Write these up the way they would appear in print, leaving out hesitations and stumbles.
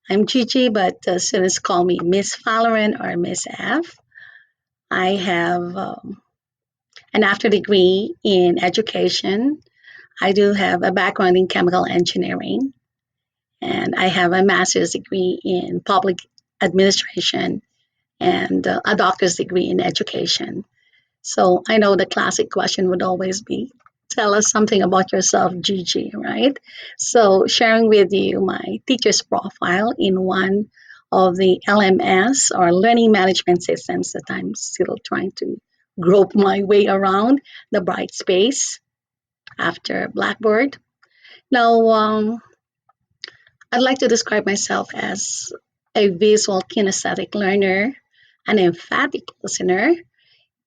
I'm Gigi, but students call me Miss Faloran or Miss F. I have an after degree in education. I do have a background in chemical engineering, and I have a master's degree in public administration and a doctor's degree in education. So I know the classic question would always be, tell us something about yourself, Gigi, right? So sharing with you my teacher's profile in one of the LMS or learning management systems that I'm still trying to grope my way around, the Bright Space after Blackboard. Now, I'd like to describe myself as a visual kinesthetic learner, an emphatic listener,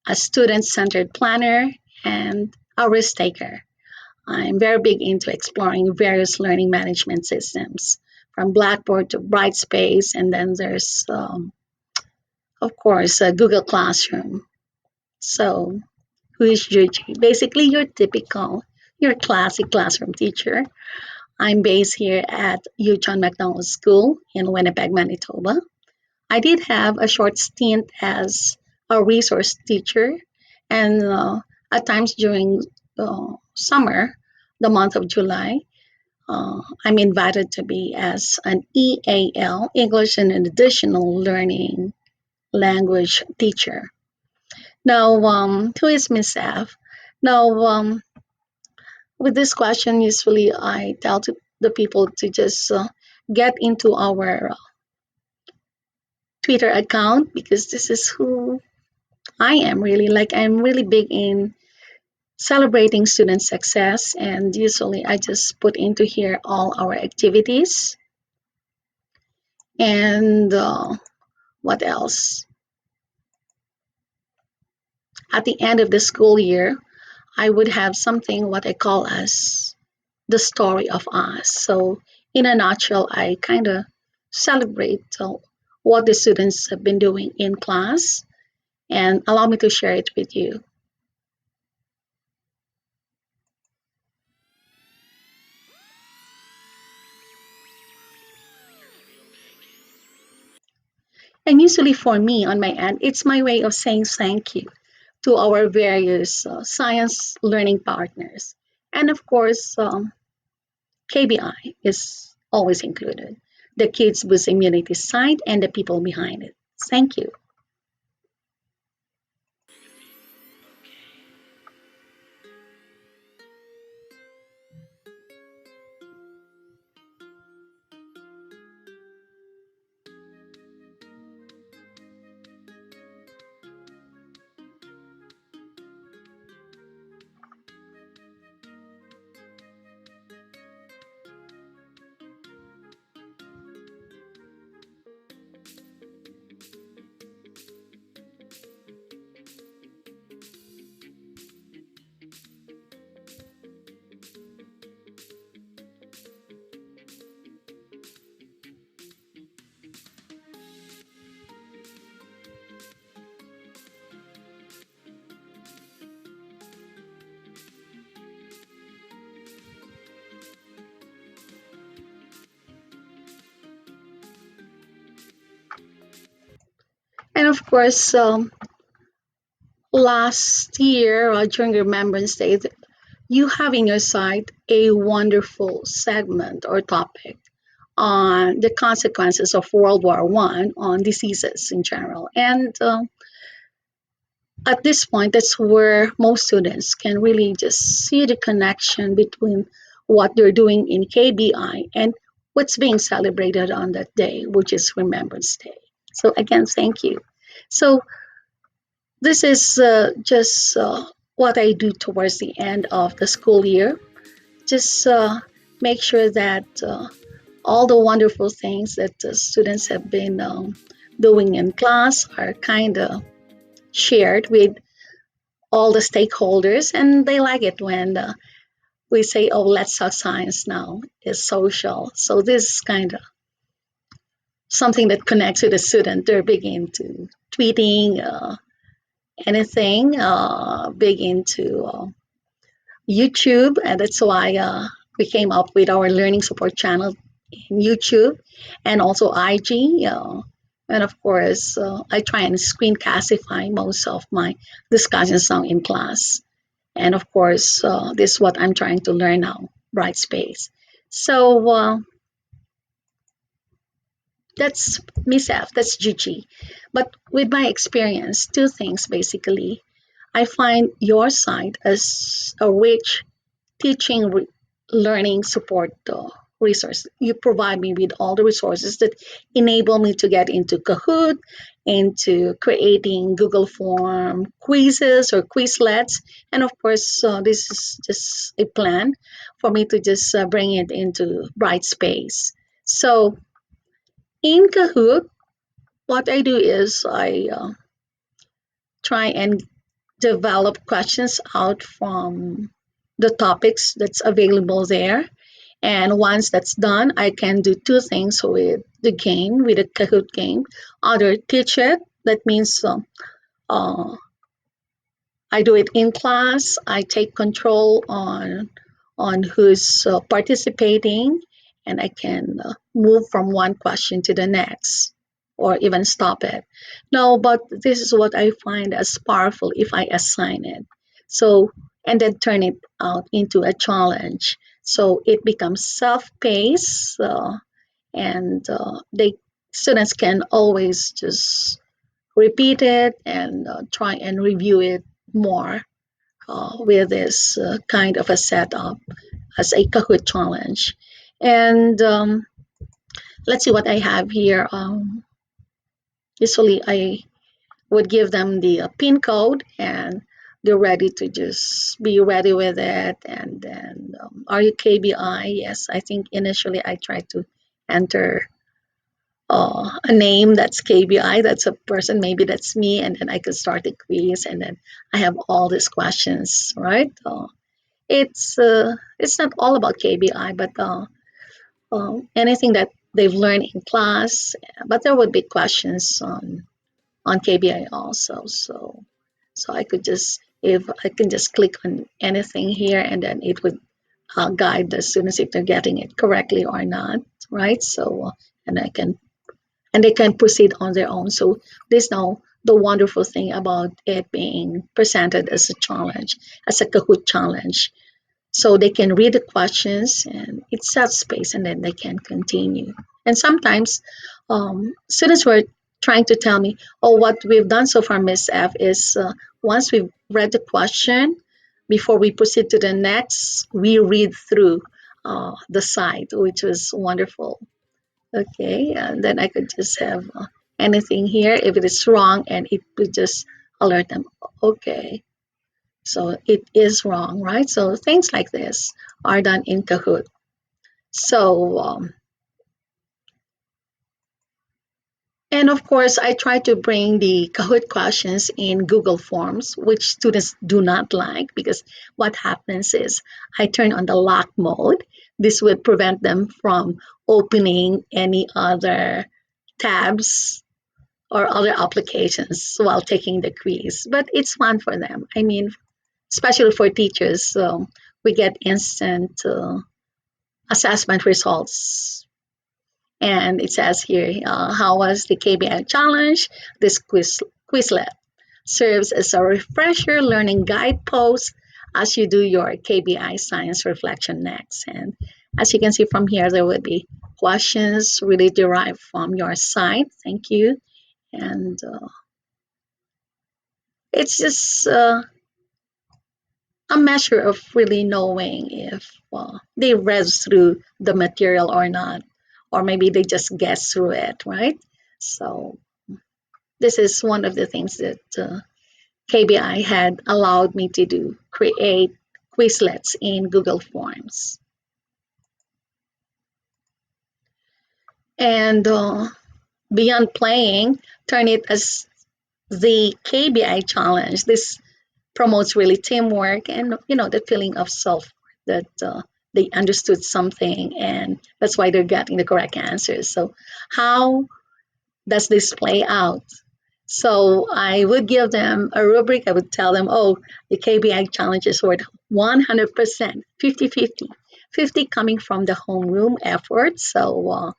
a student centered planner, and a risk taker. I'm very big into exploring various learning management systems from Blackboard to Brightspace, and then there's, of course, Google Classroom. So, who is Gigi? Basically, your classic classroom teacher. I'm based here at U. John McDonald School in Winnipeg, Manitoba. I did have a short stint as a resource teacher, and at times during summer, the month of July, I'm invited to be as an EAL, English and Additional Learning Language teacher. Now, who is Miss F? Now, with this question, usually I tell to the people to just get into our Twitter account because this is who I am really. Like, I'm really big in celebrating student success, and usually I just put into here all our activities and what else? At the end of the school year, I would have something what I call as the story of us. So, in a nutshell, I kind of celebrate what the students have been doing in class and allow me to share it with you. And usually for me on my end, it's my way of saying thank you to our various science learning partners. And of course, KBI is always included, the Kids Boost Immunity site and the people behind it. Thank you. And of course, last year during Remembrance Day, you have in your site a wonderful segment or topic on the consequences of World War One on diseases in general. And at this point, that's where most students can really just see the connection between what they're doing in KBI and what's being celebrated on that day, which is Remembrance Day. So again, thank you. So this is just what I do towards the end of the school year. Just make sure that all the wonderful things that the students have been doing in class are kind of shared with all the stakeholders, and they like it when we say, "Oh, let's talk science now." It's social, so this is kind of something that connects with the student. They're big into tweeting anything, big into YouTube, and that's why we came up with our learning support channel in YouTube and also IG. And of course, I try and screencastify most of my discussions now in class. And of course, this is what I'm trying to learn now, Brightspace. So that's Miss F, that's Gigi. But with my experience, two things basically. I find your site as a rich teaching learning support resource. You provide me with all the resources that enable me to get into Kahoot, into creating Google Form quizzes or Quizlets, and of course, this is just a plan for me to just bring it into Brightspace. So in Kahoot, what I do is I try and develop questions out from the topics that's available there. And once that's done, I can do two things with the game, with the Kahoot game. Either teach it, that means uh, I do it in class. I take control on who's participating, and I can move from one question to the next, or even stop it. No, but this is what I find as powerful if I assign it. So and then turn it out into a challenge. So it becomes self-paced, and they students can always just repeat it and try and review it more with this kind of a setup as a Kahoot challenge. And let's see what I have here. Usually, I would give them the PIN code and they're ready to just be ready with it. And then, are you KBI? Yes, I think initially I tried to enter a name that's KBI, that's a person, maybe that's me, and then I could start the quiz, and then I have all these questions, right? It's not all about KBI, but anything that they've learned in class. But there would be questions on KBI also. So I could just if I can just click on anything here, and then it would guide the students if they're getting it correctly or not, right? So and I can and they can proceed on their own. So this now the wonderful thing about it being presented as a challenge, as a Kahoot challenge, so they can read the questions and it sets space and then they can continue. And sometimes students were trying to tell me, oh, what we've done so far, Miss F, is once we've read the question, before we proceed to the next, we read through the site, which was wonderful. Okay, and then I could just have anything here. If it is wrong, and it would just alert them. Okay, so it is wrong, right? So things like this are done in Kahoot. So, and of course, I try to bring the Kahoot questions in Google Forms, which students do not like because what happens is I turn on the lock mode. This would prevent them from opening any other tabs or other applications while taking the quiz. But it's fun for them. I mean, especially for teachers, we get instant assessment results. And it says here, how was the KBI challenge? This Quizlet serves as a refresher learning guidepost as you do your KBI science reflection next. And as you can see from here, there will be questions really derived from your site. Thank you. And it's just a measure of really knowing if they read through the material or not, or maybe they just guess through it, right? So this is one of the things that KBI had allowed me to do, create Quizlets in Google Forms. And beyond playing, turn it as the KBI challenge. This promotes really teamwork and the feeling of self that they understood something and that's why they're getting the correct answers. So how does this play out? So I would give them a rubric. I would tell them, oh, the KBI challenge is worth 100%, 50-50. 50 coming from the homeroom effort. So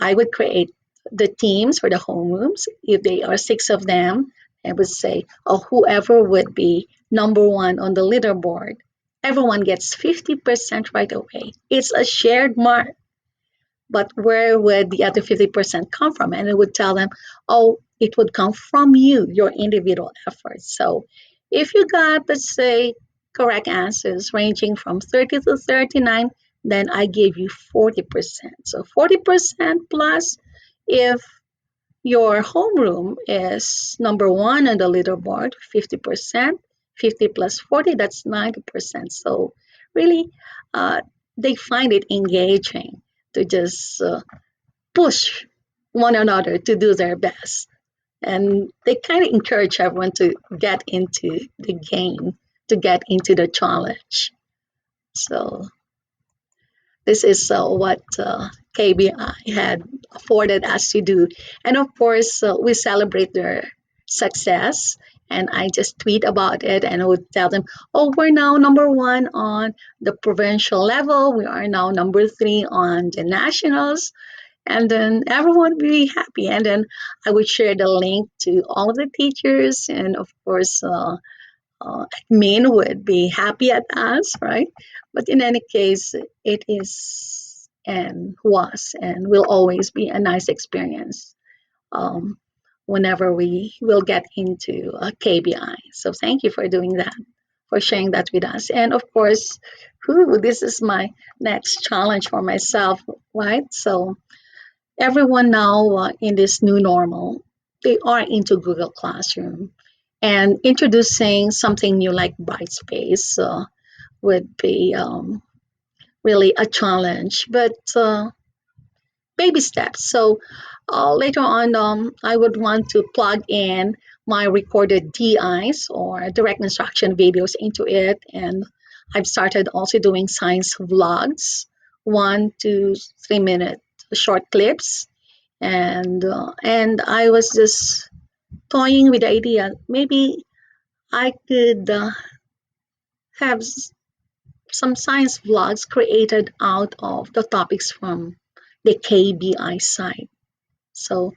I would create the teams for the homerooms. If they are six of them, I would say, oh, whoever would be number one on the leaderboard, everyone gets 50% right away. It's a shared mark, but where would the other 50% come from? And it would tell them, oh, it would come from you, your individual efforts. So if you got, let's say, correct answers ranging from 30 to 39, then I gave you 40%. So 40% plus if your homeroom is number one on the leaderboard, 50%, 50 plus 40, that's 90%. So really, uh, they find it engaging to just push one another to do their best. And they kind of encourage everyone to get into the game, to get into the challenge. So this is what KBI had afforded us to do. And of course, we celebrate their success. And I just tweet about it and I would tell them, oh, we're now number one on the provincial level. We are now number three on the nationals. And then everyone would be happy. And then I would share the link to all the teachers. And of course, admin would be happy at us, right? But in any case, it is and was and will always be a nice experience um, whenever we will get into a KBI. So thank you for doing that, for sharing that with us. And of course, this is my next challenge for myself, right? So everyone now in this new normal, they are into Google Classroom. And introducing something new like Brightspace would be really a challenge, but baby steps. So later on, I would want to plug in my recorded DIs or direct instruction videos into it. And I've started also doing science vlogs, 1 to 3 minute short clips, and I was just toying with the idea maybe I could have some science vlogs created out of the topics from the KBI side. So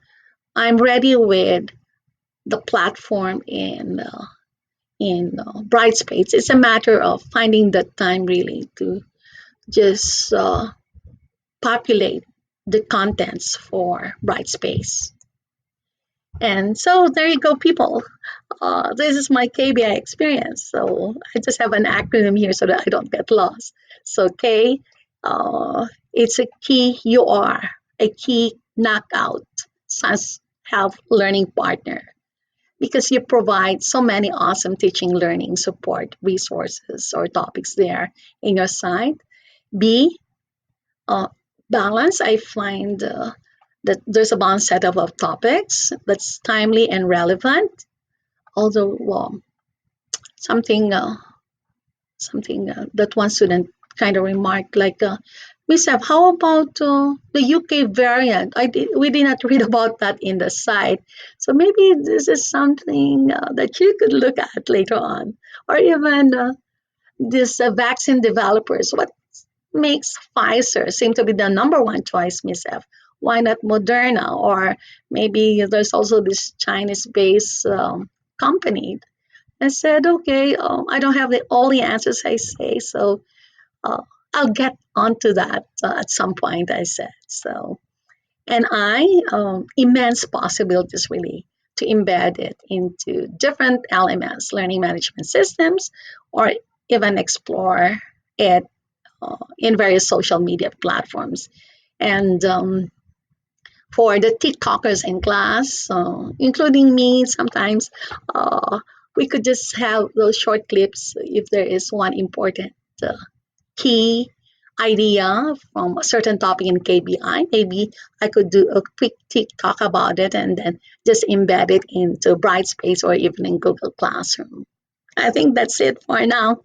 I'm ready with the platform in Brightspace. It's a matter of finding the time really to just populate the contents for Brightspace. And so there you go, people. This is my KBI experience. So I just have an acronym here so that I don't get lost. So K, it's a key, you are a key knockout science health learning partner because you provide so many awesome teaching, learning, support, resources, or topics there in your site. B, uh, balance. I find that there's a balanced set of topics that's timely and relevant. Although something that one student kind of remarked like, Miss F, how about the UK variant? We did not read about that in the site. So maybe this is something that you could look at later on. Or even this vaccine developers. What makes Pfizer seem to be the number one choice, Miss F? Why not Moderna? Or maybe there's also this Chinese based company. I said, okay, I don't have all the answers, I say. So uh, I'll get onto that at some point, I said. So, and immense possibilities really to embed it into different LMS, learning management systems, or even explore it in various social media platforms. And for the TikTokers in class, including me sometimes, uh, we could just have those short clips if there is one important uh, key idea from a certain topic in KBI. Maybe I could do a quick TikTok about it and then just embed it into Brightspace or even in Google Classroom. I think that's it for now.